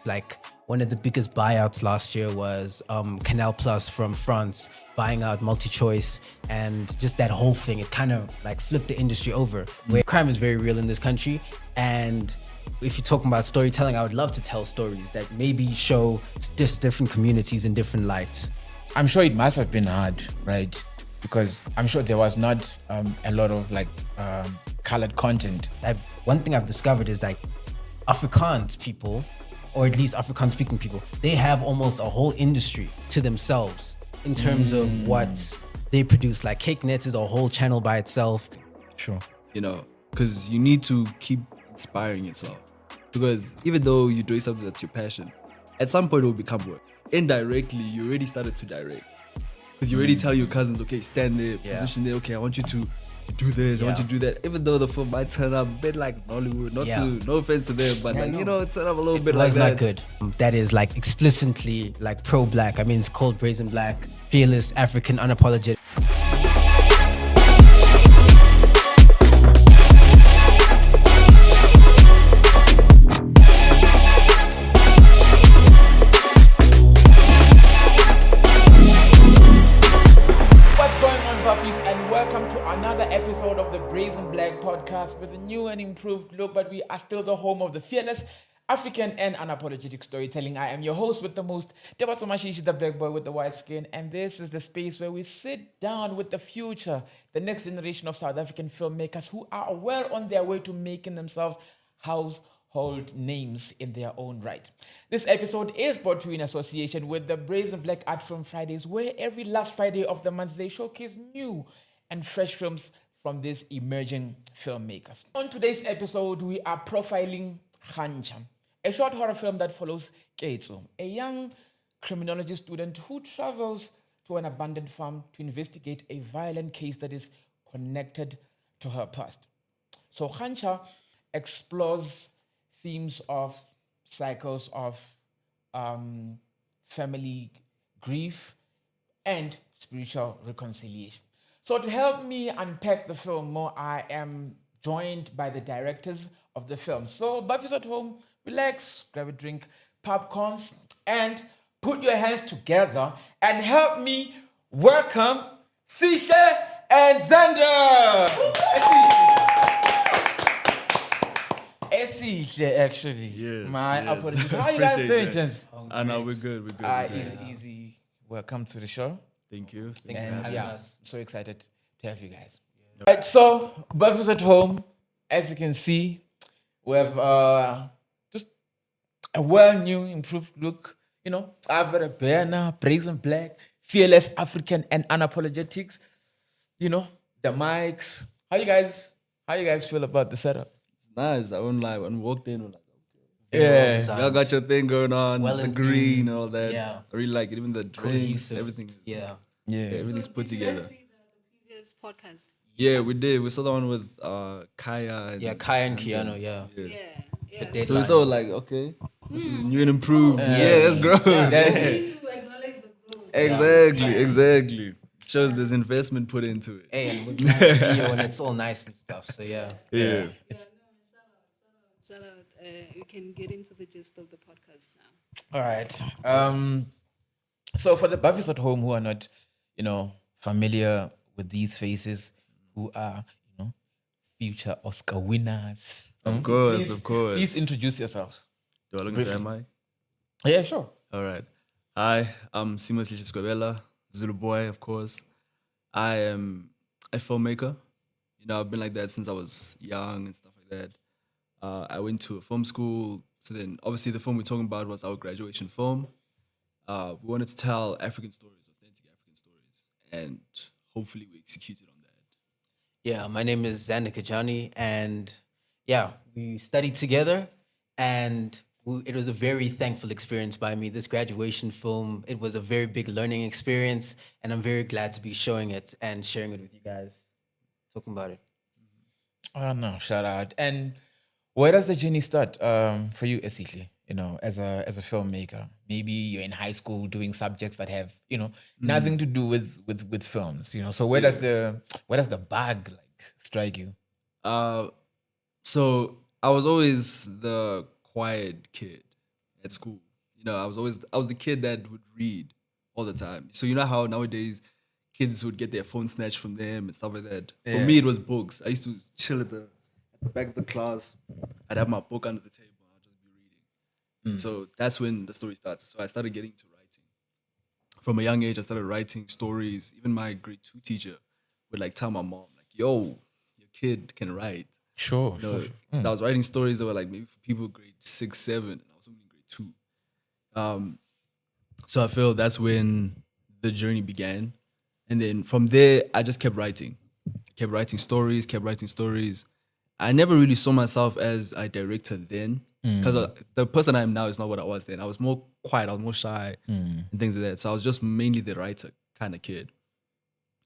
Like one of the biggest buyouts last year was Canal Plus from France buying out MultiChoice, and just that whole thing. It kind of like flipped the industry over, where crime is very real in this country. And if you're talking about storytelling, I would love to tell stories that maybe show just different communities in different lights. I'm sure it must have been hard, right? Because I'm sure there was not a lot of like colored content. One thing I've discovered is like Afrikaans people, or at least Afrikaans speaking people, they have almost a whole industry to themselves in terms of what they produce. Like Cake Nets is a whole channel by itself. Sure. You know, because you need to keep inspiring yourself. Because even though you're doing something that's your passion, at some point it will become work. Indirectly, you already started to direct. Because you already tell your cousins, okay, stand there, position there, okay, I want you to do this, I want you to do that. Even though the film might turn up a bit like Nollywood, no offense to them, but like, you know, turn up a little bit like that. Not good. That is like explicitly like pro-black. I mean, it's called Brazen Black, fearless, African, unapologetic. Podcast with a new and improved look, but we are still the home of the fearless, African and unapologetic storytelling. I am your host with the most, Tebatso Mashishi, the black boy with the white skin, and this is the space where we sit down with the future, the next generation of South African filmmakers who are well on their way to making themselves household names in their own right. This episode is brought to you in association with the Brazen Black Art Film Fridays, where every last Friday of the month they showcase new and fresh films from these emerging filmmakers. On today's episode, we are profiling Khancha, a short horror film that follows Tebatso, a young criminology student who travels to an abandoned farm to investigate a violent case that is connected to her past. So Khancha explores themes of cycles of family grief and spiritual reconciliation. So to help me unpack the film more, I am joined by the directors of the film. So Buffy's at home, relax, grab a drink, popcorns, and put your hands together and help me welcome ESIHLE and XANDER. ESIHLE, actually. Yes, My yes. apologies. How are you guys doing, that. gents? I know, we're good. We're good. Easy. Welcome to the show. Thank you. And yeah, so excited to have you guys. All right, so Buffy's at home. As you can see, we have just a well-new, improved look. You know, I've got a banner, Brazen Black, fearless, African, and unapologetics. You know, the mics. How you guys feel about the setup? It's nice. I won't lie. When we walked in, we're like, Yeah. y'all got your thing going on, Well the and green and all that. Yeah. I really like it. Even the drinks, Cohesive. everything. Yeah. Everything's put together. See the previous podcast. Yeah, we did. We saw the one with Kaya. And, Yeah, Kaya and Keanu, yeah. Yeah. So we saw like, okay, this is new and improved. Yeah, let's grow. That's We it. need to acknowledge the growth. Exactly. Shows there's investment put into it. Hey, and we're glad to be here when it's all nice and stuff. So yeah. Yeah. Shout out. We can get into the gist of the podcast now. All right. So for the Buffys at home who are not, familiar with these faces, who are, future Oscar winners. Of course. Please introduce yourselves. Do I look into MI? Yeah, sure. All right. Hi, I'm ESIHLE SIGWEBELA, Zulu boy, of course. I am a filmmaker. I've been like that since I was young and stuff like that. I went to a film school. So then, obviously, the film we're talking about was our graduation film. We wanted to tell African stories, authentic African stories, and hopefully we executed on that. Yeah, my name is XANDER Kajani, and yeah, we studied together, and it was a very thankful experience by me. This graduation film, it was a very big learning experience, and I'm very glad to be showing it and sharing it with you guys, talking about it. Oh no, shout out. And where does the journey start for you, ESIHLE? As a filmmaker, maybe you're in high school doing subjects that have nothing to do with films. So where does the bug strike you? So I was always the quiet kid, at school. You know, I was the kid that would read all the time. So you know how nowadays kids would get their phone snatched from them and stuff like that. For me, it was books. I used to chill at the back of the class. I'd have my book under the table and I'd just be reading. So that's when the story started. So I started getting into writing. From a young age, I started writing stories. Even my grade 2 teacher would like tell my mom, like, yo, your kid can write. Sure. You know, I was writing stories that were like maybe for people grade 6, 7, and I was only in grade 2. So I feel that's when the journey began. And then from there, I just kept writing. Kept writing stories. I never really saw myself as a director then. Because the person I am now is not what I was then. I was more quiet, I was more shy and things like that. So I was just mainly the writer kind of kid.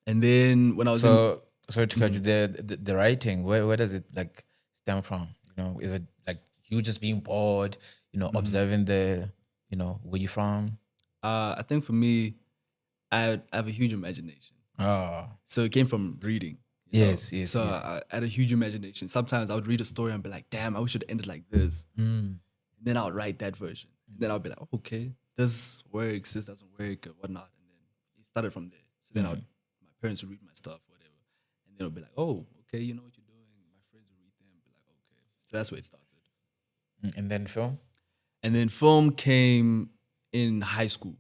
And then when I was sorry to cut you there, the writing, where does it like stem from? You know, is it like you just being bored, you know, observing where you from? I think for me, I have a huge imagination. So it came from reading. you know? Yes. So I had a huge imagination. Sometimes I would read a story and be like, damn, I wish it ended like this. And then I would write that version. And then I'll be like, okay, this works, this doesn't work, or whatnot. And then it started from there. So then my parents would read my stuff, whatever. And then I'll be like, oh, okay, you know what you're doing. My friends would read them, be like, okay. So that's where it started. And then film? And then film came in high school.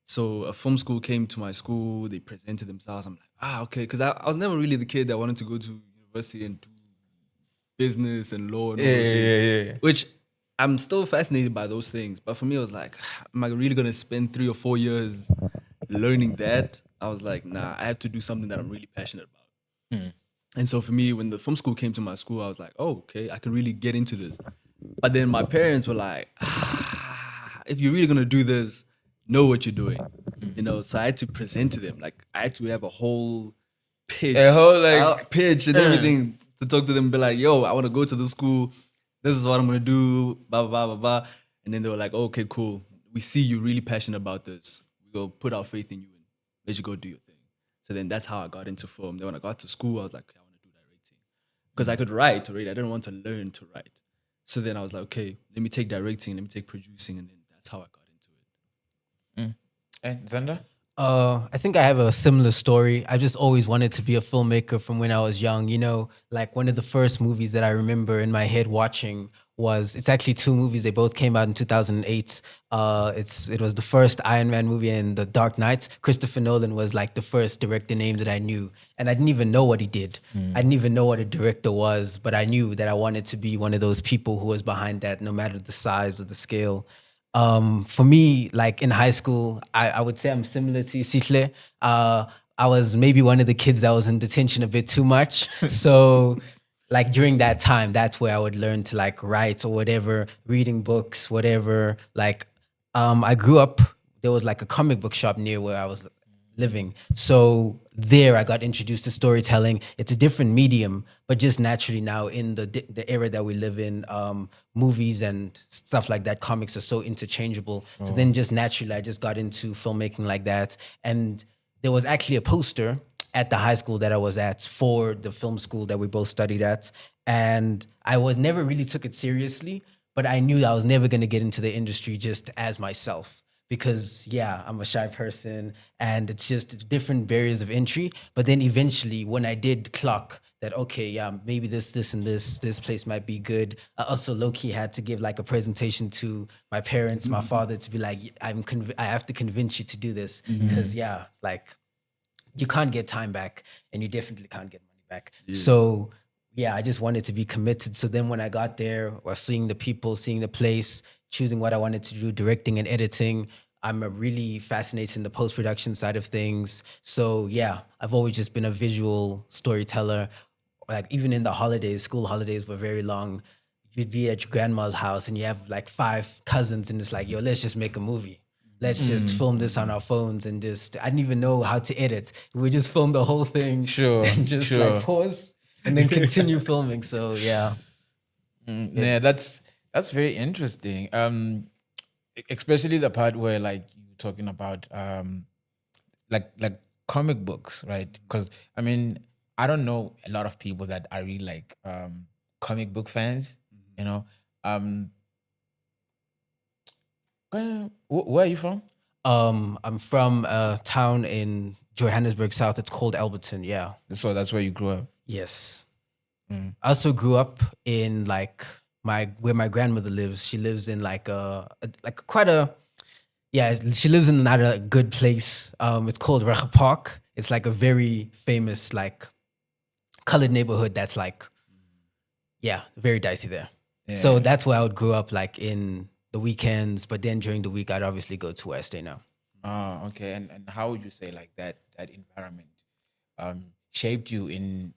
So a film school came to my school. They presented themselves. I'm like, okay. Because I was never really the kid that wanted to go to university and do business and law and all those things. Yeah. Which I'm still fascinated by those things. But for me, it was like, am I really going to spend 3 or 4 years learning that? I was like, nah, I have to do something that I'm really passionate about. And so for me, when the film school came to my school, I was like, oh, okay, I can really get into this. But then my parents were like, if you're really going to do this, know what you're doing. You know, so I had to present to them. Like, I had to have a whole pitch. Pitch and everything to talk to them and be like, yo, I want to go to the school. This is what I'm going to do, blah, blah, blah, blah, blah. And then they were like, okay, cool. We see you're really passionate about this. We'll put our faith in you and let you go do your thing. So then that's how I got into film. Then when I got to school, I was like, okay, I want to do directing. Because I could write already. I didn't want to learn to write. So then I was like, okay, let me take directing, let me take producing, and then that's how I got into it. And Xander? I think I have a similar story. I just always wanted to be a filmmaker from when I was young. You know, like one of the first movies that I remember in my head watching it's actually 2 movies. They both came out in 2008. It was the first Iron Man movie and The Dark Knight. Christopher Nolan was like the first director name that I knew. And I didn't even know what he did. I didn't even know what a director was, but I knew that I wanted to be one of those people who was behind that, no matter the size or the scale. For me, like in high school, I would say I'm similar to ESIHLE. I was maybe one of the kids that was in detention a bit too much. So like during that time, that's where I would learn to like write or whatever, reading books, whatever. Like I grew up, there was like a comic book shop near where I was living. So there I got introduced to storytelling. It's a different medium, but just naturally now in the era that we live in, movies and stuff like that, comics are so interchangeable. So then just naturally I just got into filmmaking like that. And there was actually a poster at the high school that I was at for the film school that we both studied at. And I never really took it seriously, but I knew I was never going to get into the industry just as myself. Because I'm a shy person and it's just different barriers of entry. But then eventually when I did clock that, okay, maybe this and this place might be good. I also low-key had to give like a presentation to my parents, my father, to be like, I have to convince you to do this. Because like you can't get time back and you definitely can't get money back. So I just wanted to be committed. So then when I got there, or seeing the people, seeing the place, choosing what I wanted to do, directing and editing, I'm really fascinated in the post-production side of things. So I've always just been a visual storyteller. Like even in the holidays, school holidays were very long. You'd be at your grandma's house and you have like 5 cousins and it's like, yo, let's just make a movie. Let's just film this on our phones and I didn't even know how to edit. We just film the whole thing. Sure. And just like pause and then continue filming. So that's very interesting. Especially the part where like you're talking about like comic books, right? Because I mean, I don't know a lot of people that are really like comic book fans, you know. Where are you from? I'm from a town in Johannesburg South. It's called Alberton. Yeah. So that's where you grew up. Yes. I also grew up in like where my grandmother lives. She lives in like she lives in not a good place. It's called Recha Park. It's like a very famous like colored neighborhood that's like very dicey there. So that's where I would grow up like in the weekends, but then during the week I'd obviously go to where I stay now. Oh, okay. And how would you say like that environment shaped you in,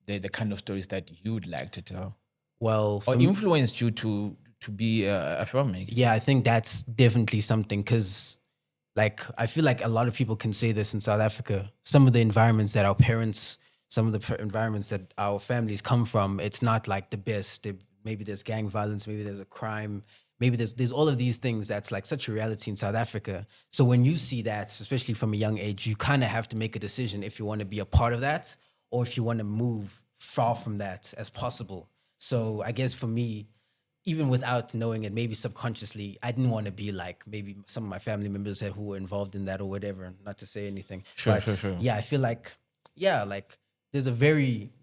the kind of stories that you'd like to tell? Well, Or influenced you to be a filmmaker? yeah, I think that's definitely something because like I feel like a lot of people can say this in South Africa. Some of the environments that our parents, some of the environments that our families come from, it's not like the best. Maybe there's gang violence, maybe there's a crime, maybe there's all of these things that's like such a reality in South Africa. So when you see that, especially from a young age, you kind of have to make a decision if you want to be a part of that or if you want to move far from that as possible. So I guess for me, even without knowing it, maybe subconsciously, I didn't want to be like maybe some of my family members who were involved in that or whatever, not to say anything. Sure. Yeah, I feel like, there's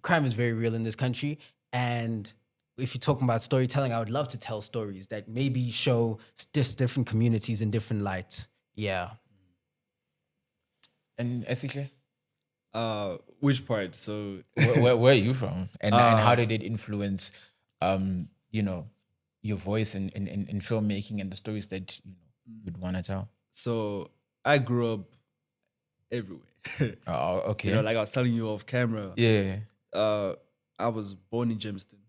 crime is very real in this country. And if you're talking about storytelling, I would love to tell stories that maybe show just different communities in different light. Yeah. And ESIHLE? Which part? So Where are you from? And how did it influence, your voice in filmmaking and the stories that you'd want to tell? So I grew up everywhere. Oh, okay. Like I was telling you off camera. Yeah. I was born in Germiston,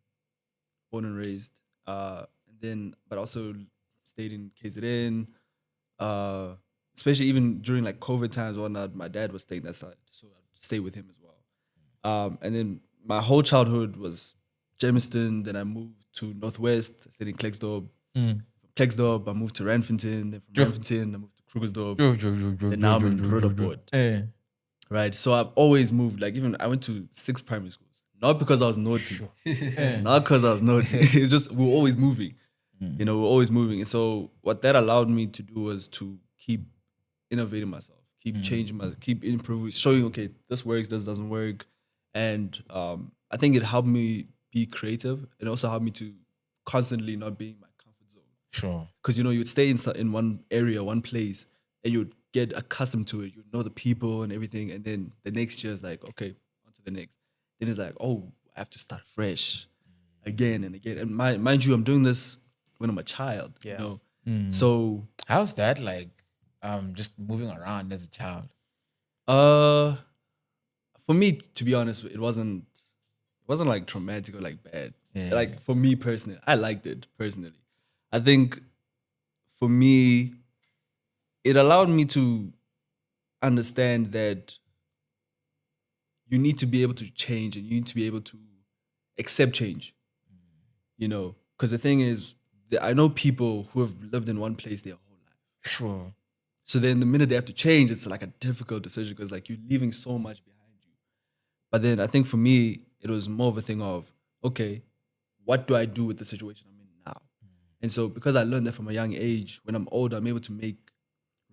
born and raised. But also stayed in KZN. Especially even during like COVID times or whatnot, my dad was staying that side, so I'd stay with him as well. And then my whole childhood was Germiston. Then I moved to Northwest. I stayed in Klerksdorp. From Klerksdorp, I moved to Randfontein. Then from Randfontein, I moved to Krugersdorp. And now I'm in Roodepoort. Right. So I've always moved. Like even I went to 6 primary schools. Not because I was naughty. Not because I was naughty. It's just we're always moving. We're always moving. And so what that allowed me to do was to keep innovating myself, keep changing keep improving, showing, okay, this works, this doesn't work. And I think it helped me be creative and also helped me to constantly not be in my comfort zone. Sure. Because, you'd stay in one area, one place, and you'd get accustomed to it. You know the people and everything. And then the next year is like, okay, on to the next. Then it's like, oh, I have to start fresh again and again. And mind you, I'm doing this when I'm a child, So How's that like, just moving around as a child? For me, to be honest, it wasn't like traumatic or like bad. Yeah. Like for me personally, I liked it personally. I think for me, it allowed me to understand that you need to be able to change and you need to be able to accept change. Because the thing is, I know people who have lived in one place their whole life. Sure. So then the minute they have to change, it's like a difficult decision because like you're leaving so much behind you. But then I think for me, it was more of a thing of, okay, what do I do with the situation I'm in now? And so because I learned that from a young age, when I'm older, I'm able to make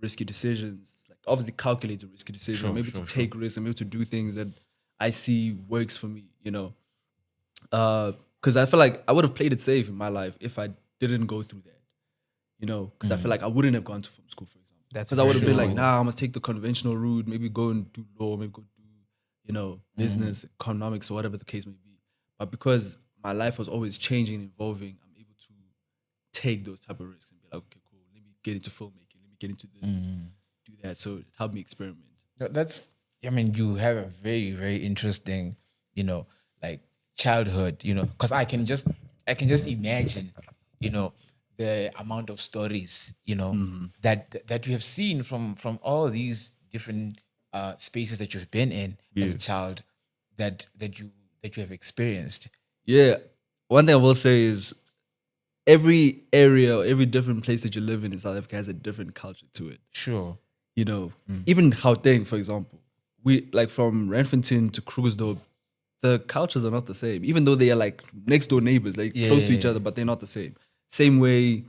risky decisions, like obviously calculated risky decisions. Sure, I'm able to take risks. I'm able to do things that I see works for me, Because I feel like I would have played it safe in my life if I didn't go through that, Because I feel like I wouldn't have gone to film school, for example. Because I would have been like, nah, I'm gonna take the conventional route, maybe go and do law, maybe go do, business, economics, or whatever the case may be. But because my life was always changing and evolving, I'm able to take those type of risks and be like, okay, cool, let me get into filmmaking, let me get into this, do that. So it helped me experiment. You have a very, very interesting, like childhood, because I can just imagine, the amount of stories, that you have seen from all these different spaces that you've been in as a child, that you have experienced. Yeah. One thing I will say is every area, every different place that you live in South Africa has a different culture to it. Sure. Even Gauteng, for example, we like from Randfontein to Krugersdorp, the cultures are not the same. Even though they are like next door neighbors, like close to each other, but they're not the same. Same way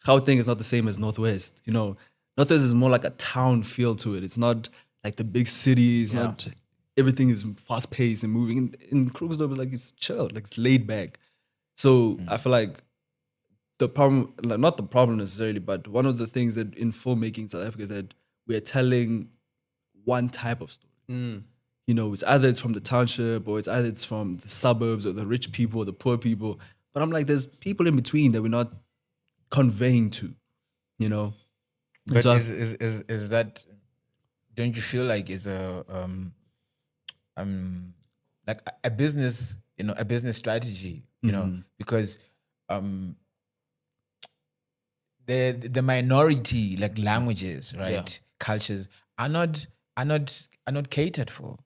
Gauteng is not the same as Northwest. You know, Northwest is more like a town feel to it. It's not like the big city. It's not everything is fast paced and moving. In Krugersdorp, it's like it's chill, like it's laid back. So I feel like the problem, like not the problem necessarily, but one of the things that in filmmaking in South Africa is that we are telling one type of story. You know, it's either it's from the township or it's from the suburbs or the rich people or the poor people. But I'm like, there's people in between that we're not conveying to, you know. And But so is that? Don't you feel like it's a like a business, you know, a business strategy, you know, because the minority like languages, right, cultures are not catered for,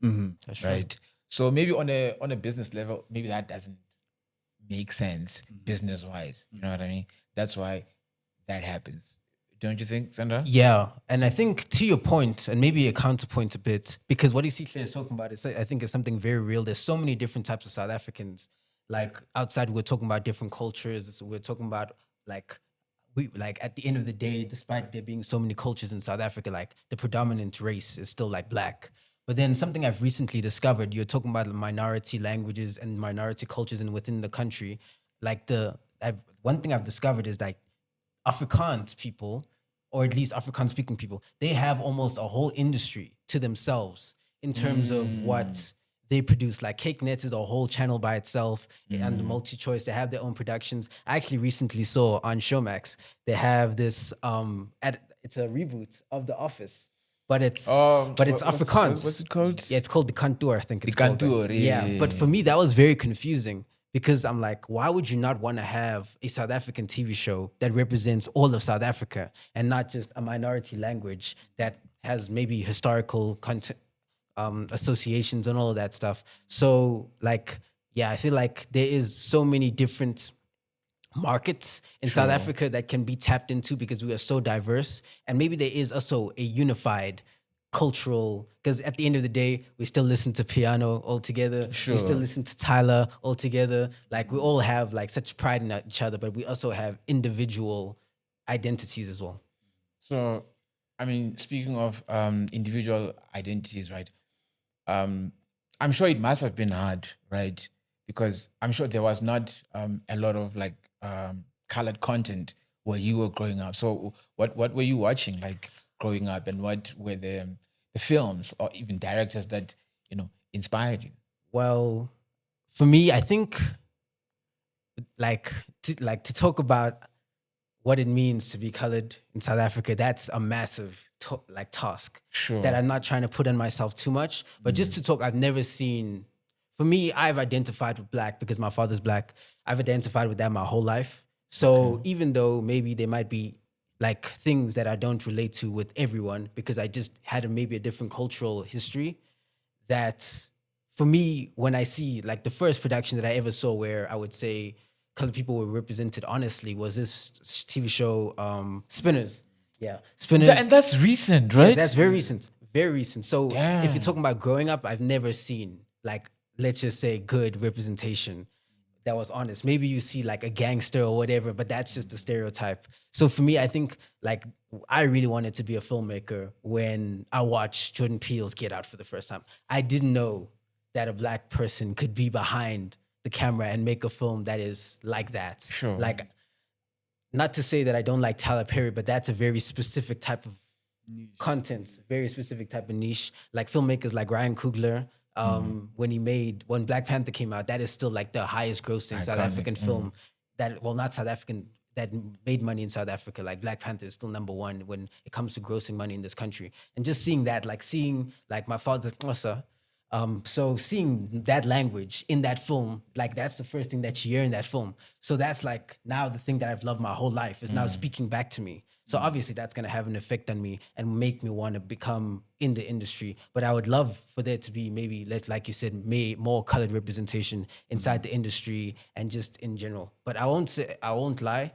right? So maybe on a business level, maybe that doesn't make sense business wise. You know what I mean? That's why that happens. Don't you think, Sandra? Yeah, and I think to your point, and maybe a counterpoint a bit, because what ESIHLE is talking about is, I think, is something very real. There's so many different types of South Africans. Like outside, we're talking about different cultures. We're talking about like at the end of the day, despite there being so many cultures in South Africa, like the predominant race is still like black. But then something I've recently discovered, you're talking about minority languages and minority cultures and within the country. Like one thing I've discovered is like Afrikaans people, or at least Afrikaans speaking people, they have almost a whole industry to themselves in terms of what they produce. Like Cake Nets is a whole channel by itself, and the multi-choice, they have their own productions. I actually recently saw on Showmax, they have this, it's a reboot of The Office, but it's Afrikaans. What's it called? Yeah, it's called The Kantoor, I think it's The called. Kantoor, Yeah, but for me, that was very confusing because I'm like, why would you not want to have a South African TV show that represents all of South Africa and not just a minority language that has maybe historical content, associations and all of that stuff? So like, yeah, I feel like there is so many different markets in South Africa that can be tapped into because we are so diverse, and maybe there is also a unified cultural, because at the end of the day, we still listen to piano all together. We still listen to Tyler all together. Like we all have like such pride in each other, but we also have individual identities as well. So, I mean, speaking of individual identities, right? I'm sure it must have been hard, right? Because I'm sure there was not a lot of like colored content where you were growing up. So, what were you watching like growing up, and what were the films or even directors that inspired you? Well, for me, I think to talk about what it means to be colored in South Africa, that's a massive task that I'm not trying to put on myself too much. But just to talk, I've never seen. For me, I've identified with black because my father's black. I've identified with that my whole life. So even though maybe there might be like things that I don't relate to with everyone because I just had maybe a different cultural history, that for me, when I see like the first production that I ever saw where I would say colored people were represented honestly was this TV show, Spinners. Yeah, Spinners. And that's recent, right? Yeah, that's very recent. Very recent. So Damn. if you're talking about growing up, I've never seen like, let's just say, good representation that was honest. Maybe you see like a gangster or whatever, but that's just a stereotype. So for me, I think like I really wanted to be a filmmaker when I watched Jordan Peele's Get Out for the first time. I didn't know that a black person could be behind the camera and make a film that is like that. Sure. Like, not to say that I don't like Tyler Perry, but that's a very specific type of content, very specific type of niche. Like filmmakers like Ryan Coogler, when Black Panther came out, that is still like the highest grossing South African film not South African, that made money in South Africa. Like Black Panther is still number one when it comes to grossing money in this country. And just seeing that, like seeing like my father's Xhosa, so seeing that language in that film, like that's the first thing that you hear in that film. So that's like now the thing that I've loved my whole life is now speaking back to me. So obviously that's going to have an effect on me and make me want to become in the industry. But I would love for there to be maybe, like you said, more colored representation inside the industry and just in general. But I won't lie.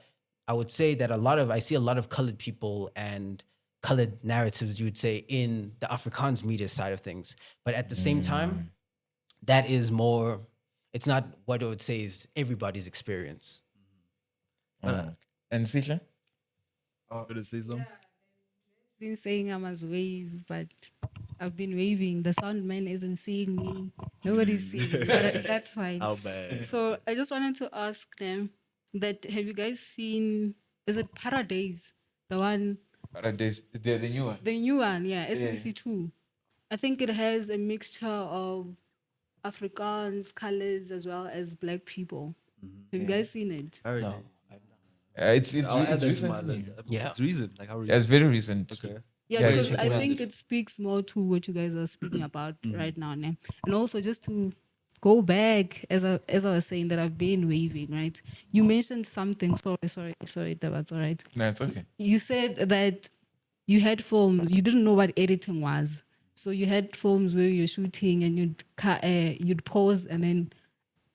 I would say that I see a lot of colored people and colored narratives, you would say, in the Afrikaans media side of things. But at the same time, that is more, it's not what I would say is everybody's experience. And Sisha? Gonna say something? Been saying I must wave, but I've been waving. The sound man isn't seeing me. Nobody's seeing me, but that's fine. How bad? So I just wanted to ask them that have you guys seen, is it Paradise? The one, The new one. the new one, yeah, SMC2. I think it has a mixture of Afrikaans, colors, as well as black people. Have you guys seen it? I heard No. it. It's I'll add that to recent. my list. Yeah. It's recent. Like how Yeah, it's recent? very recent. Okay. Yeah, Yeah, because check I it out. think it speaks more to what you guys are speaking about right now. Né? And also just to go back, as I was saying that I've been waving, right? You mentioned something. Sorry, that's all right. No, it's okay. You said that you had films, you didn't know what editing was. So you had films where you're shooting and you'd pause, and then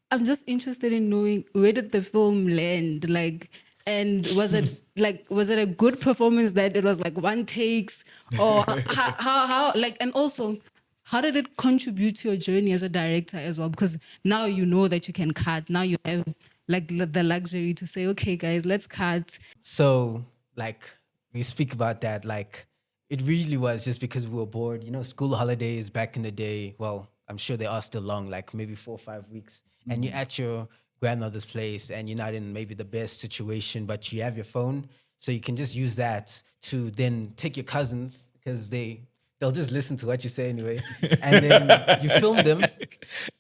I'm just interested in knowing, where did the film land? Like, and was it a good performance that it was like one takes, or how like, and also how did it contribute to your journey as a director as well? Because now you know that you can cut. Now you have like the luxury to say, okay, guys, let's cut. So, like, we speak about that, like, it really was just because we were bored. You know, school holidays back in the day, well, I'm sure they are still long, like maybe 4 or 5 weeks. And you're at your grandmother's place and you're not in maybe the best situation, but you have your phone. So you can just use that to then take your cousins, because they'll just listen to what you say anyway. And then you film them.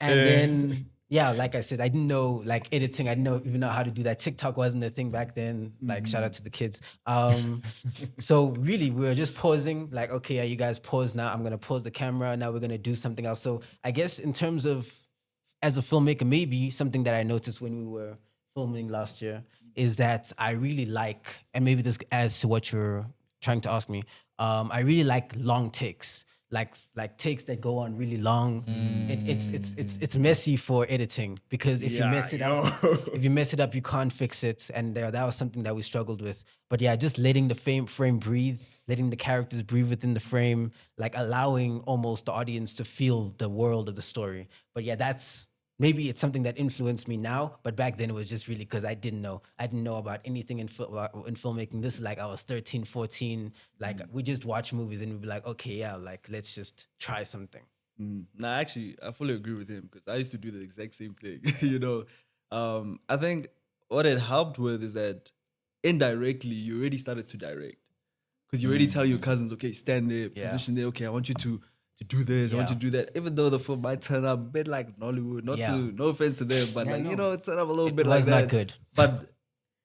And then, yeah, like I said, I didn't know like editing. I didn't even know how to do that. TikTok wasn't a thing back then. Like, shout out to the kids. So really, we were just pausing. Like, okay, you guys pause now. I'm gonna pause the camera. Now we're gonna do something else. So I guess in terms of as a filmmaker, maybe something that I noticed when we were filming last year is that I really like, and maybe this adds to what you're trying to ask me. I really like long takes. Like takes that go on really long. It's messy for editing, because if you mess it up, you can't fix it. And that was something that we struggled with. But yeah, just letting the frame breathe, letting the characters breathe within the frame, like allowing almost the audience to feel the world of the story. But yeah, maybe it's something that influenced me now, but back then it was just really because I didn't know about anything in filmmaking. This is like I was 13, 14. Like we just watch movies and we'd be like, okay, yeah, like let's just try something. Nah, actually, I fully agree with him, because I used to do the exact same thing. You know, I think what it helped with is that indirectly you already started to direct, because you already tell your cousins, okay, stand there, position there. Okay, I want you to do this, I want you to do that. Even though the film might turn out a bit like Nollywood, no offense to them, but you know, it turned out a little bit like that. It was not good. But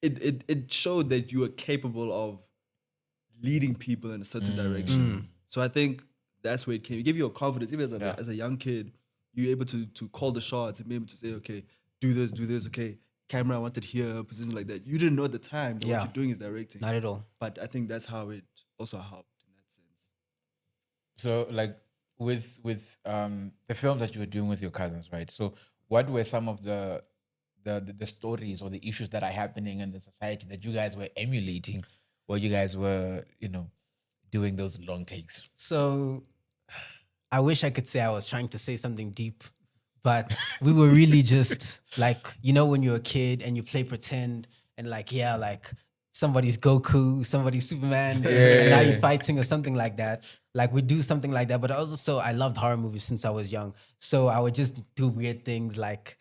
it showed that you were capable of leading people in a certain direction. So I think that's where it came. It gave you a confidence. Even as a young kid, you're able to call the shots and be able to say, okay, do this, okay, camera, I want it here, position like that. You didn't know at the time that what you're doing is directing. Not at all. But I think that's how it also helped in that sense. So like with the film that you were doing with your cousins, right? So what were some of the stories or the issues that are happening in the society that you guys were emulating while you guys were, you know, doing those long takes? So I wish I could say I was trying to say something deep, but we were really just like, you know, when you're a kid and you play pretend and like, yeah, like somebody's Goku, somebody's Superman, and now you're fighting or something like that. Like we do something like that. But also, I loved horror movies since I was young. So I would just do weird things. Like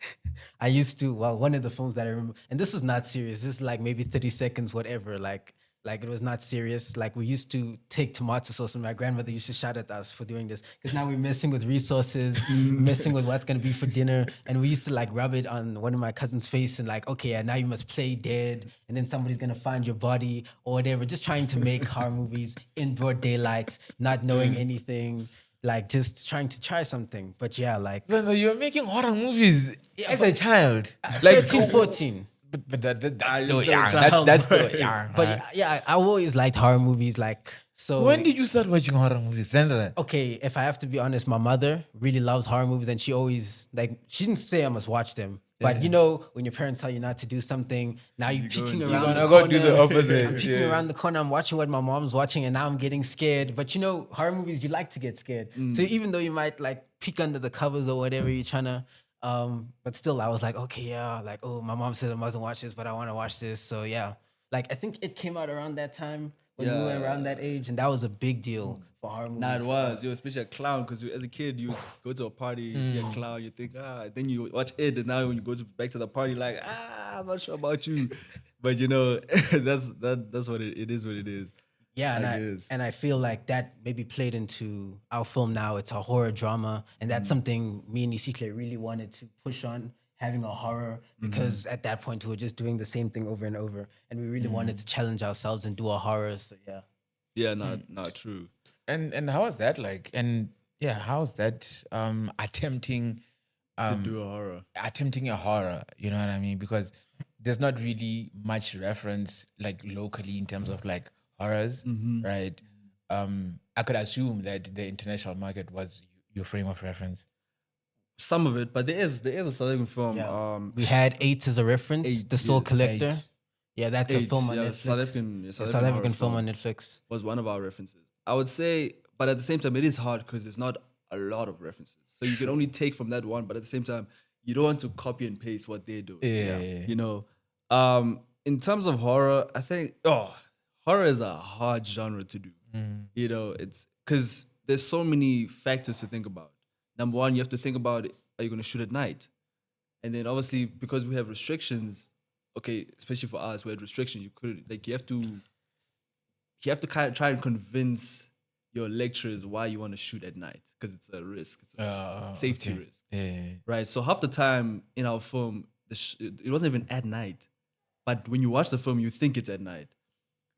I used to, one of the films that I remember, and this was not serious. This is like maybe 30 seconds, whatever. Like it was not serious. Like we used to take tomato sauce, and my grandmother used to shout at us for doing this, because now we're messing with resources, messing with what's gonna be for dinner. And we used to like rub it on one of my cousin's face and like, okay, and now you must play dead, and then somebody's gonna find your body or whatever. Just trying to make horror movies in broad daylight, not knowing anything, like just trying to try something. But yeah, like So you were making horror movies as a child, like 13, 14. But that's you're still still a young. child, That's bro. still young. But yeah, I always liked horror movies. Like, so When did you start watching horror movies, Sandra? okay, if I have to be honest, my mother really loves horror movies, and she always like, she didn't say I must watch them, but you know, when your parents tell you not to do something, now you're peeking around. gonna the go corner. do the opposite, I'm peeking around the corner. I'm watching what my mom's watching, and now I'm getting scared. But you know, horror movies, you like to get scared. So even though you might like peek under the covers or whatever, you're trying to. But still, I was like, okay, yeah, like, oh, my mom said I mustn't watch this, but I want to watch this. So yeah, Like I think it came out around that time when we were Yeah. around that age, and that was a big deal for horror movies. Nah, it for was. us. Yo, especially a clown, because as a kid, you go to a party, you see a clown, you think, then you watch it, and now when you go back to the party, like, I'm not sure about you. But you know, that's what it is what it is. Yeah, I guess. and I feel like that maybe played into our film now. It's a horror drama, and that's something me and ESIHLE really wanted to push on, having a horror, because at that point we were just doing the same thing over and over, and we really wanted to challenge ourselves and do a horror. So yeah. Yeah, not true. And how is that like? And yeah, how is that attempting To do a horror. attempting a horror? You know what I mean? Because there's not really much reference like locally in terms of like horrors, right? I could assume that the international market was your frame of reference. Some of it, but there is a South African film. Yeah. We had 8 as a reference, Eight, The Soul yeah, Collector. 8. Yeah, that's a Eight, film on yeah, Netflix. South South African African film horror on Netflix. was one of our references. I would say, but at the same time, it is hard because there's not a lot of references. So you can only take from that one, but at the same time, you don't want to copy and paste what they're doing. Yeah. You know, in terms of horror, I think horror is a hard genre to do. You know, it's because there's so many factors to think about. Number one, you have to think about, are you going to shoot at night? And then obviously, because we have restrictions, okay, especially for us, we had restrictions. You have to kind of try and convince your lecturers why you want to shoot at night, because it's a risk. It's a safety risk. Yeah. Right? So half the time in our film, it wasn't even at night. But when you watch the film, you think it's at night,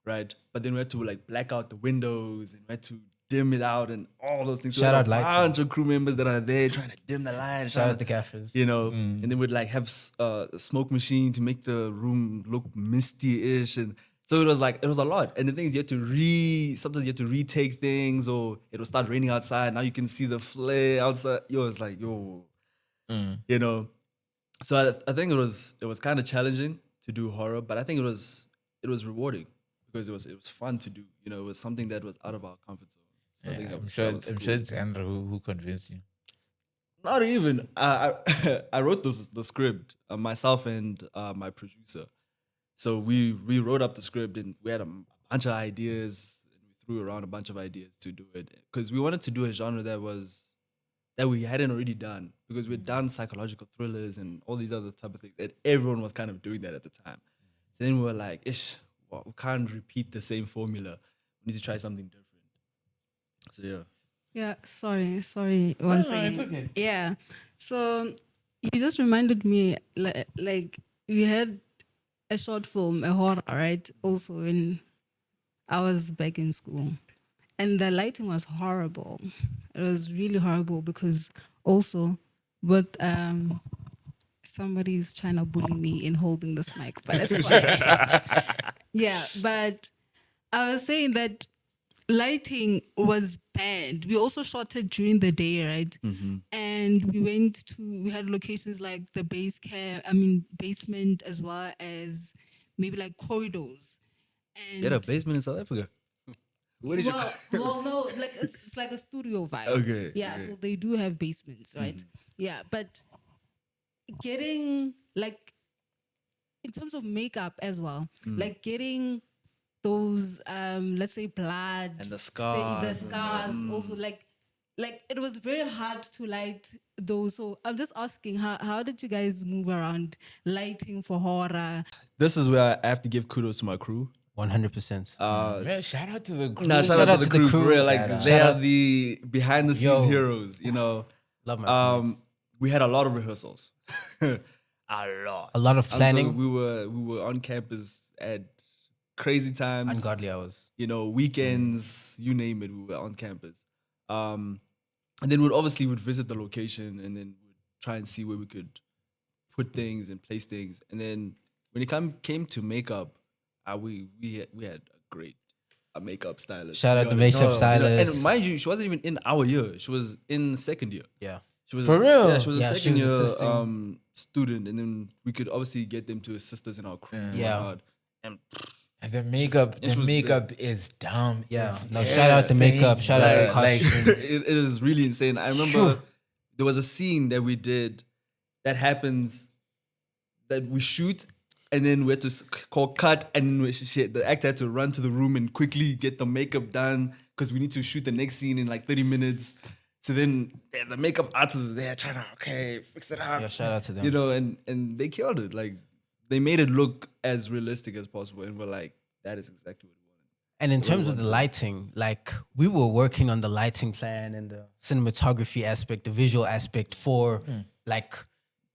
right? But then we had to like black out the windows, and we had to dim it out and all those things. So Shout we out had a lighting. bunch of crew members that are there trying to dim the light. Shout out the gaffers. You know, and then we'd like have a smoke machine to make the room look misty-ish, and so it was a lot. And the thing is, sometimes you have to retake things, or it will start raining outside. Now you can see the flare outside. It's like, you know. So I think it was kind of challenging to do horror, but I think it was rewarding because it was fun to do. You know, it was something that was out of our comfort zone. So I think I'm sure cool. it's Andrew who convinced you. Not even. I wrote the script, myself and my producer. So we wrote up the script, and we had a bunch of ideas, and we threw around a bunch of ideas to do it, because we wanted to do a genre that we hadn't already done, because we'd done psychological thrillers and all these other type of things, and everyone was kind of doing that at the time. So then we were like, we can't repeat the same formula. We need to try something different. So yeah. Yeah, sorry. One second. it's okay. Yeah. So you just reminded me, like we had a short film, a horror, right? Also when I was back in school. And the lighting was horrible. It was really horrible because also with somebody's trying to bully me in holding this mic, but it's fine. Yeah, but I was saying that lighting was bad. We also shot it during the day, right? And we had locations like the basement, as well as maybe like corridors. And You had a basement in South Africa? What did well, no, like it's like a studio vibe. Okay, Yeah, okay. so they do have basements, right? Yeah, but getting like in terms of makeup as well, like getting those let's say blood And the scars also like it was very hard to light those. So I'm just asking, how did you guys move around lighting for horror? This is where I have to give kudos to my crew. 100%. Man, shout out to the group. Nah, shout out to the crew for real. Like Shout out. they are the behind the scenes Yo. heroes, you know. Love my teammates. We had a lot of rehearsals. A lot. A lot of planning. So we were on campus at crazy times. Ungodly hours. You know, weekends, you name it, we were on campus. And then we'd visit the location, and then we'd try and see where we could put things and place things. And then when it came to makeup, we had a great makeup stylist. Shout to out be to honest. makeup You know, stylist. and mind you, she wasn't even in our year. She was in second year. Yeah. She was For real? Yeah, she was Yeah, a she second was year assisting. student, and then we could obviously get them to assist us in our crew. and Yeah. whatnot. And And the makeup, It was is dumb. Yeah. It's No, shout out to makeup. insane. Shout out to Like, costume. it is really insane. I remember there was a scene that we did that happens that we shoot, And then we had to call cut, and the actor had to run to the room and quickly get the makeup done because we need to shoot the next scene in like 30 minutes. So then the makeup artist is there trying to fix it up. Yeah, shout out to them. You know, and they killed it. Like they made it look as realistic as possible, and we're like, that is exactly what we wanted. And in terms of the lighting, like we were working on the lighting plan and the cinematography aspect, the visual aspect for like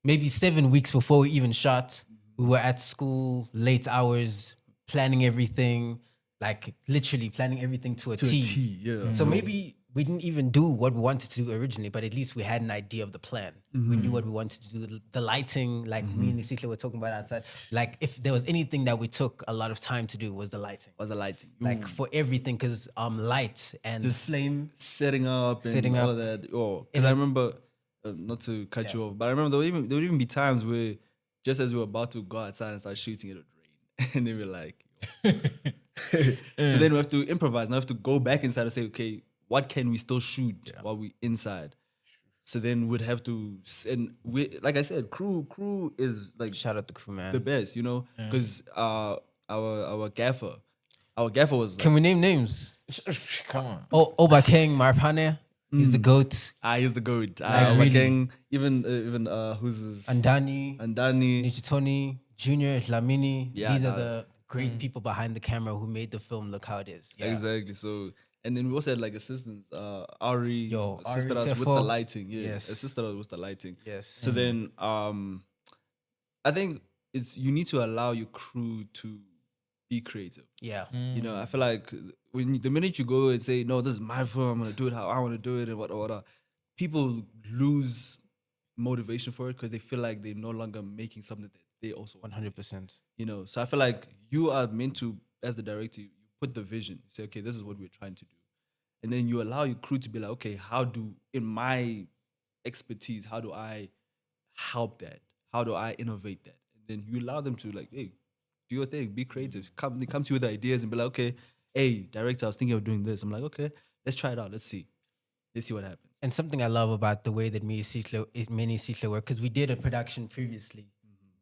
maybe 7 weeks before we even shot. We were at school, late hours, planning everything, like literally planning everything to a T. Yeah. So maybe we didn't even do what we wanted to do originally, but at least we had an idea of the plan. We knew what we wanted to do. The lighting, like me and ESIHLE were talking about outside. Like if there was anything that we took a lot of time to do was the lighting. Like for everything, because light and Just flame. setting up and all of that. Oh, because I remember, not to cut you off, but I remember there would even be times where just as we were about to go outside and start shooting, it would rain. And they were like, so then we have to improvise. Now we have to go back inside and say, okay, what can we still shoot while we inside? So then we'd have to, and we, like I said, crew is like Shout out the crew, man. the best, you know, because our gaffer was like, Can we name names? Come on. Oh, Obakeng Marpane. He's the GOAT. he's the goat. really. King, even who's his Andani, Andani. Nichitoni, Junior, Lamini. Yeah, These are the great people behind the camera who made the film look how it is. Yeah. Exactly. So, and then we also had like assistants. Ari assisted Ari us with Tefo. the lighting. Yeah, Yes. assisted us with the lighting. Yes. So then, I think you need to allow your crew to be creative. Yeah. You know, I feel like the minute you go and say, "No, this is my film. I'm gonna do it how I want to do it," and what, people lose motivation for it because they feel like they're no longer making something that they also want. 100%. You know, so I feel like you are meant to, as the director, you put the vision. You say, okay, this is what we're trying to do. And then you allow your crew to be like, okay, in my expertise, how do I help that? How do I innovate that? And then you allow them to like, hey, do your thing, be creative. They come to you with ideas and be like, okay, hey, director, I was thinking of doing this. I'm like, okay, let's try it out. Let's see what happens. And something I love about the way that me and ESIHLE work, because we did a production previously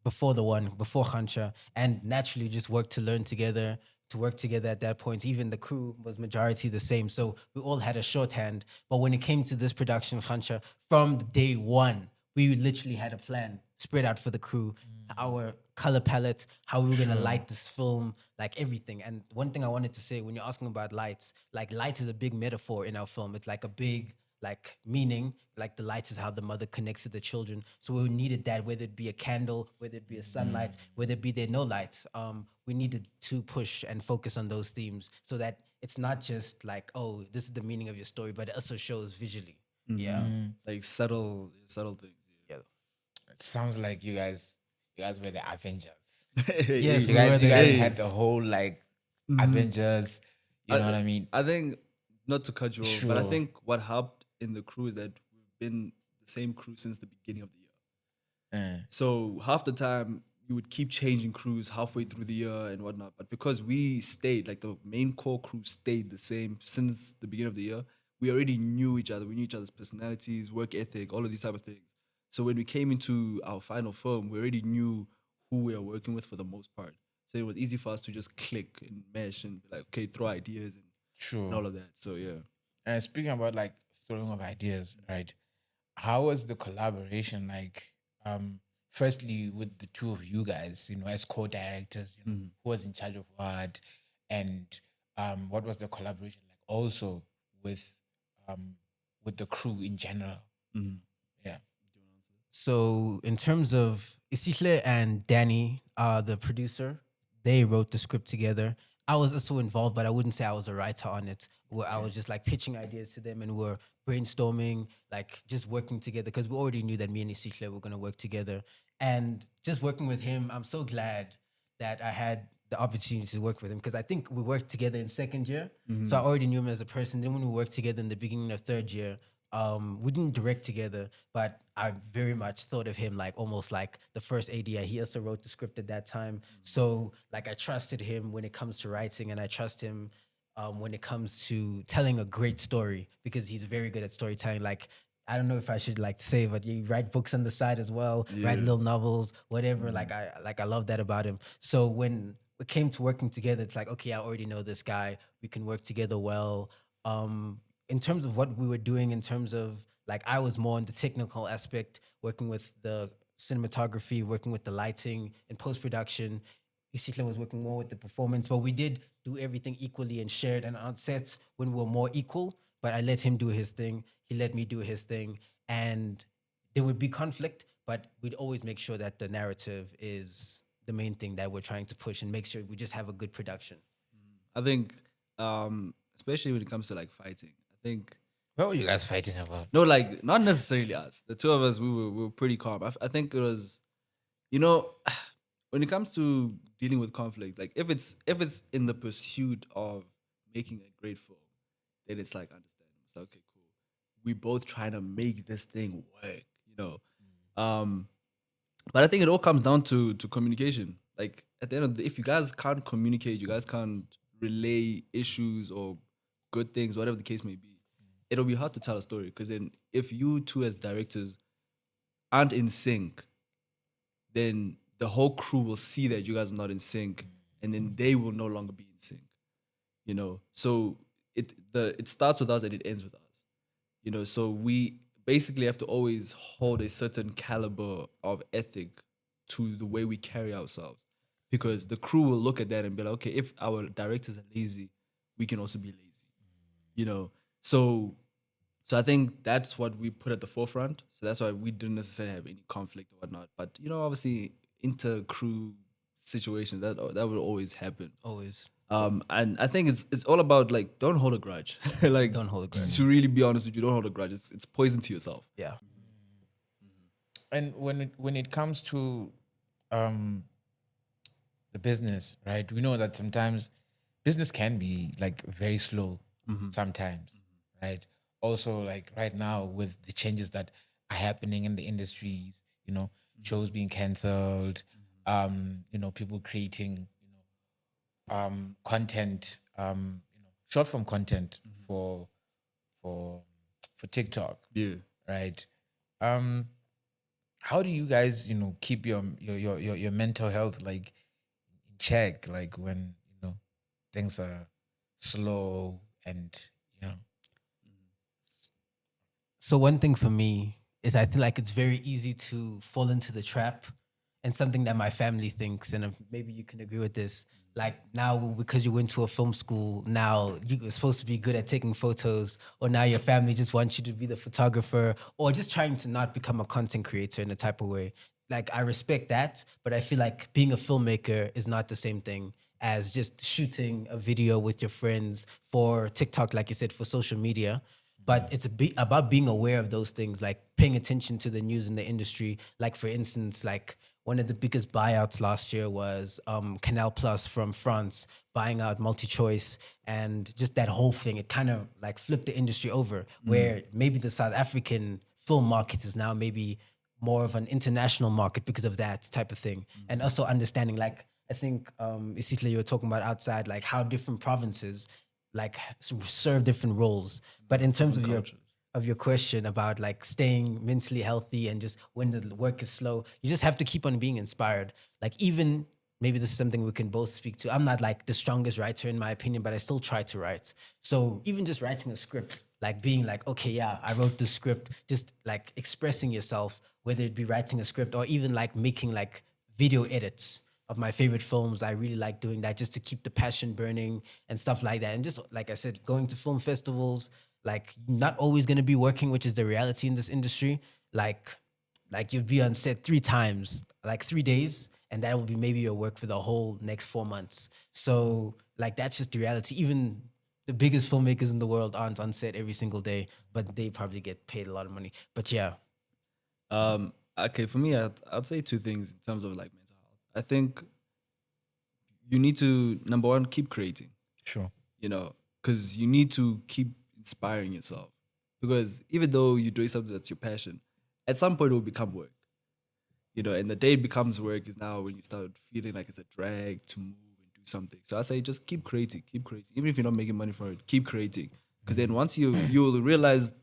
before Khancha, and naturally just worked to learn together, to work together at that point. Even the crew was majority the same. So we all had a shorthand. But when it came to this production, Khancha, from day one, we literally had a plan spread out for the crew, our color palette, how we were going to light this film, like everything. And one thing I wanted to say, when you're asking about lights, like light is a big metaphor in our film. It's like a big like meaning, like the light is how the mother connects to the children. So we needed that, whether it be a candle, whether it be a sunlight, whether it be there no lights. We needed to push and focus on those themes so that it's not just like, oh, this is the meaning of your story, but it also shows visually. Yeah. Like subtle things. Yeah. It sounds like you guys were the Avengers. Yes, You we were guys the had the whole like Avengers. You know what I mean? I think, not to cut you off, but I Sure. think what helped in the crew is that we've been the same crew since the beginning of the year. So half the time you would keep changing crews halfway through the year and whatnot. But because we stayed, like the main core crew stayed the same since the beginning of the year, we already knew each other. We knew each other's personalities, work ethic, all of these type of things. So when we came into our final film, we already knew who we were working with for the most part. So it was easy for us to just click and mesh and be like, okay, throw ideas and all of that. So yeah. And speaking about like throwing of ideas, right? How was the collaboration like? Firstly, with the two of you guys, you know, as co-directors, you know, who was in charge of what, and what was the collaboration like? Also with the crew in general. Yeah. So in terms of ESIHLE and Danny, the producer, they wrote the script together. I was also involved, but I wouldn't say I was a writer on it. Where I was just like pitching ideas to them and we're brainstorming, like just working together because we already knew that me and ESIHLE were going to work together. And just working with him, I'm so glad that I had the opportunity to work with him because I think we worked together in second year. So I already knew him as a person. Then when we worked together in the beginning of third year, we didn't direct together, but I very much thought of him like almost like the first AD. He also wrote the script at that time. So like I trusted him when it comes to writing and I trust him when it comes to telling a great story because he's very good at storytelling. Like I don't know if I should like say, but you write books on the side as well, write little novels, whatever. I love that about him. So when it came to working together, it's like, okay, I already know this guy. We can work together well. In terms of what we were doing, in terms of like, I was more on the technical aspect, working with the cinematography, working with the lighting and post production. ESIHLE was working more with the performance, but we did do everything equally and shared. And on sets, when we were more equal, but I let him do his thing, he let me do his thing, and there would be conflict, but we'd always make sure that the narrative is the main thing that we're trying to push and make sure we just have a good production. I think, especially when it comes to like fighting, I think What were you guys fighting about? no, like not necessarily us. The two of us, we were pretty calm. I think it was, you know, when it comes to dealing with conflict, like if it's in the pursuit of making a great film, then it's like understandable. It's like, okay, cool. We both trying to make this thing work, you know. But I think it all comes down to communication. Like at the end of the day, if you guys can't communicate, you guys can't relay issues or good things, whatever the case may be, it'll be hard to tell a story. Because then if you two as directors aren't in sync, then the whole crew will see that you guys are not in sync, and then they will no longer be in sync. You know, so it starts with us and it ends with us. You know, so we basically have to always hold a certain caliber of ethic to the way we carry ourselves, because the crew will look at that and be like, okay, if our directors are lazy, we can also be lazy. You know, so I think that's what we put at the forefront. So that's why we didn't necessarily have any conflict or whatnot. But you know, obviously, inter-crew situations that will always happen. Always. And I think it's all about like, don't hold a grudge. Like, Don't hold a grudge. To really be honest with you, don't hold a grudge. It's poison to yourself. Yeah. And when it comes to The business, right? We know that sometimes business can be like very slow sometimes, right? Also, like right now with the changes that are happening in the industries, you know, shows being cancelled, you know, people creating, content, short form content for TikTok, Yeah. right? How do you guys, keep your mental health like in check, like when things are slow and So one thing for me is I feel like it's very easy to fall into the trap, and something that my family thinks, and maybe you can agree with this. Like now, because you went to a film school, now you're supposed to be good at taking photos, or now your family just wants you to be the photographer, or just trying to not become a content creator in a type of way. Like I respect that, but I feel like being a filmmaker is not the same thing as just shooting a video with your friends for TikTok, like you said, for social media. But it's about being aware of those things, like paying attention to the news in the industry. Like for instance, like one of the biggest buyouts last year was Canal Plus from France buying out MultiChoice, and just that whole thing. It kind of like flipped the industry over, where maybe the South African film market is now maybe more of an international market because of that type of thing. And also understanding, like I think ESIHLE, you were talking about outside, like how different provinces like serve different roles. But in terms of your question about like staying mentally healthy and just when the work is slow, you just have to keep on being inspired. Like even maybe this is something we can both speak to. I'm not like the strongest writer in my opinion, but I still try to write. So even just writing a script, like being like, okay, yeah, I wrote the script, just like expressing yourself, whether it be writing a script or even like making like video edits of my favorite films. I really like doing that just to keep the passion burning and stuff like that. And just like I said, going to film festivals, like not always going to be working, which is the reality in this industry. Like you'd be on set 3 times, like 3 days, and that will be maybe your work for the whole next 4 months. So like that's just the reality. Even the biggest filmmakers in the world aren't on set every single day, but they probably get paid a lot of money. But yeah. Okay, for me, I'd say 2 things in terms of like mental health. I think you need to, number one, keep creating. sure. You know, because you need to keep inspiring yourself. Because even though you're doing something that's your passion, at some point it will become work. You know, and the day it becomes work is now when you start feeling like it's a drag to move and do something. So I say just keep creating. Even if you're not making money for it, keep creating. Because then once you'll realize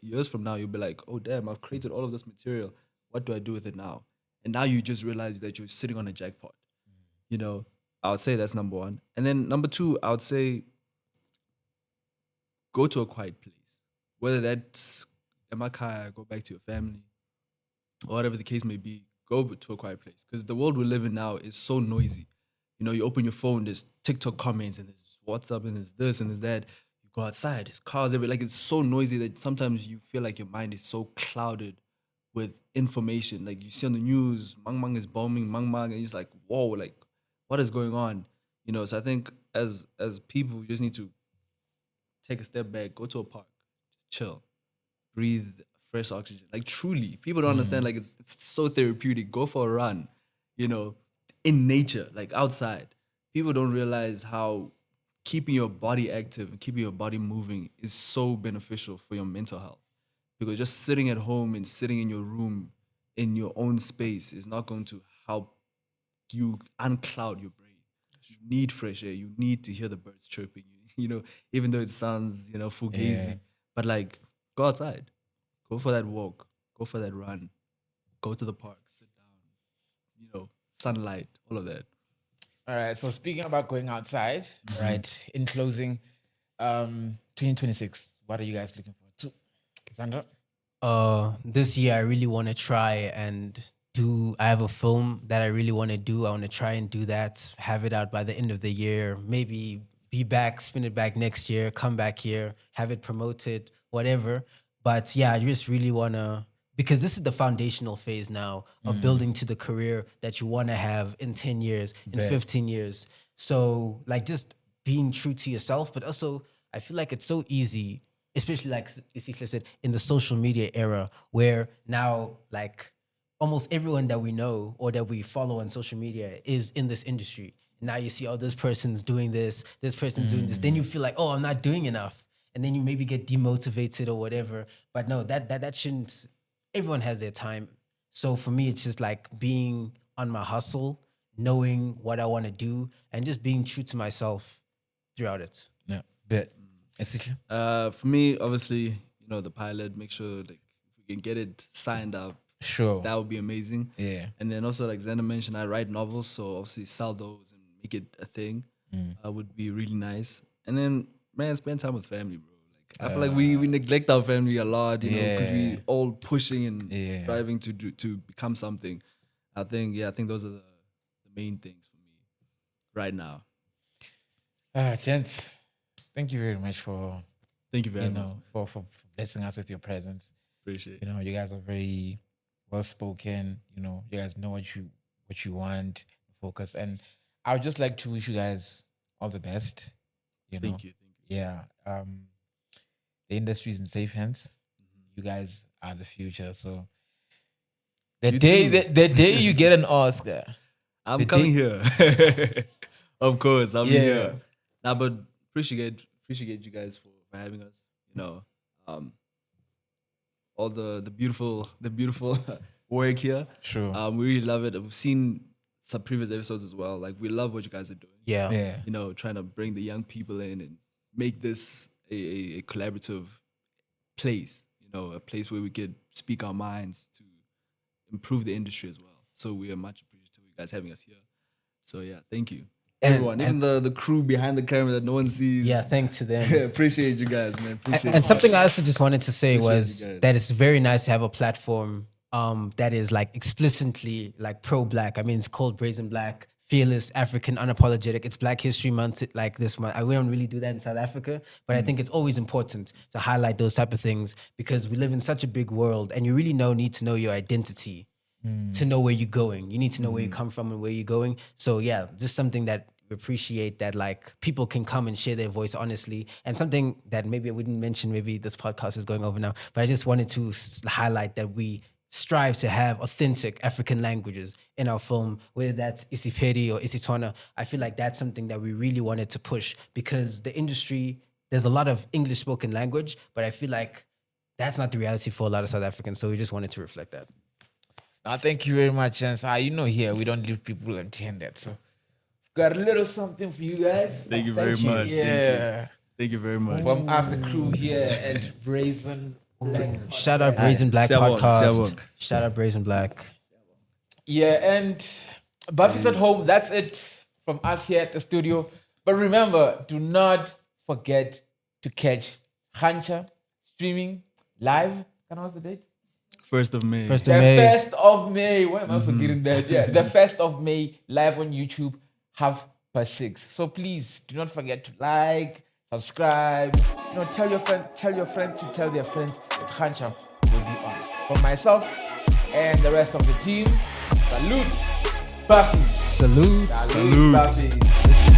years from now, you'll be like, oh damn, I've created all of this material. What do I do with it now? And now you just realize that you're sitting on a jackpot. You know, I would say that's number one. And then number two, I would say go to a quiet place. Whether that's Emakaya, go back to your family, or whatever the case may be, go to a quiet place. Because the world we live in now is so noisy. You know, you open your phone, there's TikTok comments, and there's WhatsApp, and there's this, and there's that. You go outside, there's cars everywhere. Like, it's so noisy that sometimes you feel like your mind is so clouded with information. Like, you see on the news, Mang Mang is bombing Mang Mang, and you're just like, whoa, like, what is going on? You know, so I think as people, you just need to take a step back, go to a park, just chill, breathe fresh oxygen. Like, truly, people don't understand. Like, it's so therapeutic. Go for a run, you know, in nature, like outside. People don't realize how keeping your body active and keeping your body moving is so beneficial for your mental health. Because just sitting at home and sitting in your room in your own space is not going to help you uncloud your brain. You need fresh air. You need to hear the birds chirping. You know, even though it sounds, you know, fugazi, but like, go outside, go for that walk, go for that run, go to the park, sit down, you know, sunlight, all of that. All right. So speaking about going outside, right? In closing, 2026. What are you guys looking forward to, Xander? This year I really want to try and I have a film that I really want to do. I want to try and do that, have it out by the end of the year, maybe be back, spin it back next year, come back here, have it promoted, whatever. But yeah, I just really want to, because this is the foundational phase now of building to the career that you want to have in 10 years, in 15 years. So like just being true to yourself, but also I feel like it's so easy, especially like ESIHLE said, in the social media era where now like almost everyone that we know or that we follow on social media is in this industry. Now you see, oh, this person's doing this person's doing this. Then you feel like, oh, I'm not doing enough. And then you maybe get demotivated or whatever. But no, that shouldn't, everyone has their time. So for me, it's just like being on my hustle, knowing what I want to do, and just being true to myself throughout it. Yeah, bet. For me, obviously, you know, the pilot, make sure like if we can get it signed up, Sure. that would be amazing. Yeah. And then also, like Xander mentioned, I write novels, so obviously sell those and make it a thing would be really nice. And then, man, spend time with family, bro. Like I feel like we neglect our family a lot, you know, because we all pushing and striving to become something. I think those are the main things for me right now. Gents, thank you very much for Thank you very much. for blessing us with your presence. Appreciate it. You know, you guys are very well spoken. You know, you guys know what you want, focus, and I would just like to wish you guys all the best. You know, Thank you. yeah. The industry is in safe hands. You guys are the future. So the day you get an Oscar, I'm coming here. Of course, I'm here. Nah, but appreciate you guys for having us. You know, all the beautiful work here. Sure. We really love it. We've seen some previous episodes as well. Like, we love what you guys are doing. Yeah. You know, trying to bring the young people in and make this a collaborative place. You know, a place where we could speak our minds to improve the industry as well. So we are much appreciative of you guys having us here. So yeah, thank you. Everyone, even the crew behind the camera that no one sees. Yeah, thanks to them. Appreciate you guys, man. Appreciate And something I also just wanted to say Appreciate was you guys. that it's very nice to have a platform that is like explicitly like pro-black. I mean, it's called Brazen Black, Fearless, African, Unapologetic. It's Black History Month, like this month. We don't really do that in South Africa, but I think it's always important to highlight those type of things because we live in such a big world and you really need to know your identity to know where you're going. You need to know where you come from and where you're going. So yeah, just something that we appreciate, that like people can come and share their voice honestly, and something that maybe I wouldn't mention, maybe this podcast is going over now, but I just wanted to highlight that we strive to have authentic African languages in our film, whether that's isiPedi or isiTswana. I feel like that's something that we really wanted to push because the industry, there's a lot of English spoken language, but I feel like that's not the reality for a lot of South Africans. So we just wanted to reflect that. Thank you very much, and you know, here we don't leave people empty-handed. So got a little something for you guys. Thank you very much. Yeah. Thank you very much. From us, the crew here at Brazen Shout out Brazen Black Siyabonga, podcast. siyabonga. Shout out Brazen Black. Yeah, and Buffy's at home. That's it from us here at the studio. But remember, do not forget to catch Khancha streaming live. Can I ask the date? 1st of May. First The of May. 1st of May. Why am I forgetting that? Yeah, the 1st of May, live on YouTube, 6:30. So please do not forget to like, subscribe. Tell your friends to tell their friends that Khancha will be on. For myself and the rest of the team, salute, Buffy. Salute. Salute, Buffy.